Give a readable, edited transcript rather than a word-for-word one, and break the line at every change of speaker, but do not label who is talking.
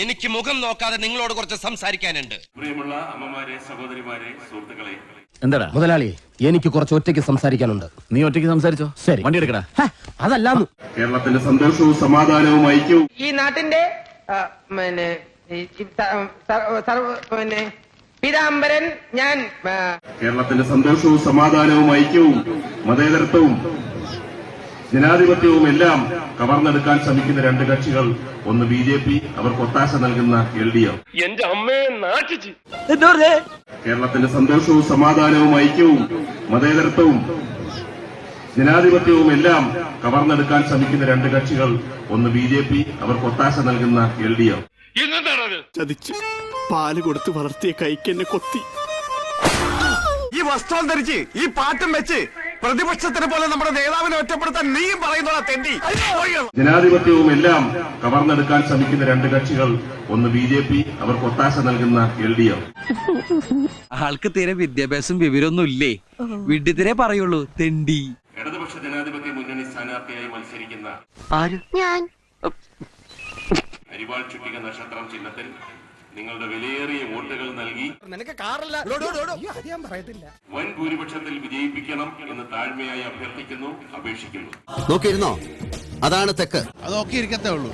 എനിക്ക് മുഖം നോക്കാതെ നിങ്ങളോട് കുറച്ച് സംസാരിക്കാനുണ്ട്.
പ്രിയമുള്ള അമ്മമാരെ, സഹോദരിമാരെ, സുഹൃത്തുക്കളെ,
എന്താടാ
മുതലാളി, എനിക്ക് കുറച്ച് ഒറ്റയ്ക്ക് സംസാരിക്കാനുണ്ട്.
നീ ഒറ്റയ്ക്ക് സംസാരിച്ചോ?
ശരി,
വണ്ടി എടുക്കടാ.
അതല്ലാന്ന്.
കേരളത്തിന്റെ സന്തോഷവും സമാധാനവും ഐക്യവും
ഈ നാട്ടിന്റെ പീതാംബരൻ ഞാൻ.
കേരളത്തിന്റെ സന്തോഷവും സമാധാനവും ഐക്യവും മതേതരത്വവും ജനാധിപത്യവും എല്ലാം കവർന്നെടുക്കാൻ ശ്രമിക്കുന്ന രണ്ട് കക്ഷികൾ. ഒന്ന് BJP, അവർക്ക് ഒത്താശ നൽകുന്ന LDF.
എന്റെ അമ്മയെ നാട്ടിച്ച്.
കേരളത്തിന്റെ സന്തോഷവും സമാധാനവും ഐക്യവും മതേതരത്വവും ജനാധിപത്യവും എല്ലാം കവർന്നെടുക്കാൻ ശ്രമിക്കുന്ന രണ്ട് കക്ഷികൾ. ഒന്ന് BJP, അവർക്ക് ഒത്താശ നൽകുന്ന LDF.
ചതിച്ച് പാല് കൊടുത്ത് വളർത്തിയ കൈക്കെന്നെ കൊത്തി.
ഈ വസ്ത്രം ധരിച്ച് ഈ പാട്ടും വെച്ച് പ്രതിപക്ഷത്തിനെ പോലെ നമ്മുടെ നേതാവിനെ ഒറ്റപ്പെടുത്താൻ നീയും പറയുന്നോളാ തെണ്ടി.
ജനാധിപത്യവും എല്ലാം കവർന്നെടുക്കാൻ ശ്രമിക്കുന്ന രണ്ട് കക്ഷികൾ. ഒന്ന് BJP, അവർക്ക് ഒത്താശ നൽകുന്ന LDF.
ആൾക്ക് തീരെ വിദ്യാഭ്യാസം വിവരമൊന്നും ഇല്ലേ? വിഡ്ഢിത്തിരെ പറയുള്ളൂ, തെണ്ടി.
ഇടതുപക്ഷ ജനാധിപത്യ മുന്നണി സ്ഥാനാർത്ഥിയായി മത്സരിക്കുന്ന
ഞാൻ
അരിവാൾ ചുറ്റിക നക്ഷത്രം ചിഹ്നത്തിൽ നിങ്ങളുടെ വിലയേറിയ വോട്ടുകൾ നൽകി വൻ ഭൂരിപക്ഷത്തിൽ വിജയിപ്പിക്കണം എന്ന് താഴ്മയായി അഭ്യർത്ഥിക്കുന്നു, അപേക്ഷിക്കുന്നു.
നോക്കിയിരുന്നോ? അതാണ് തെക്ക്.
അതൊക്കെ ഇരിക്കത്തേ ഉള്ളൂ.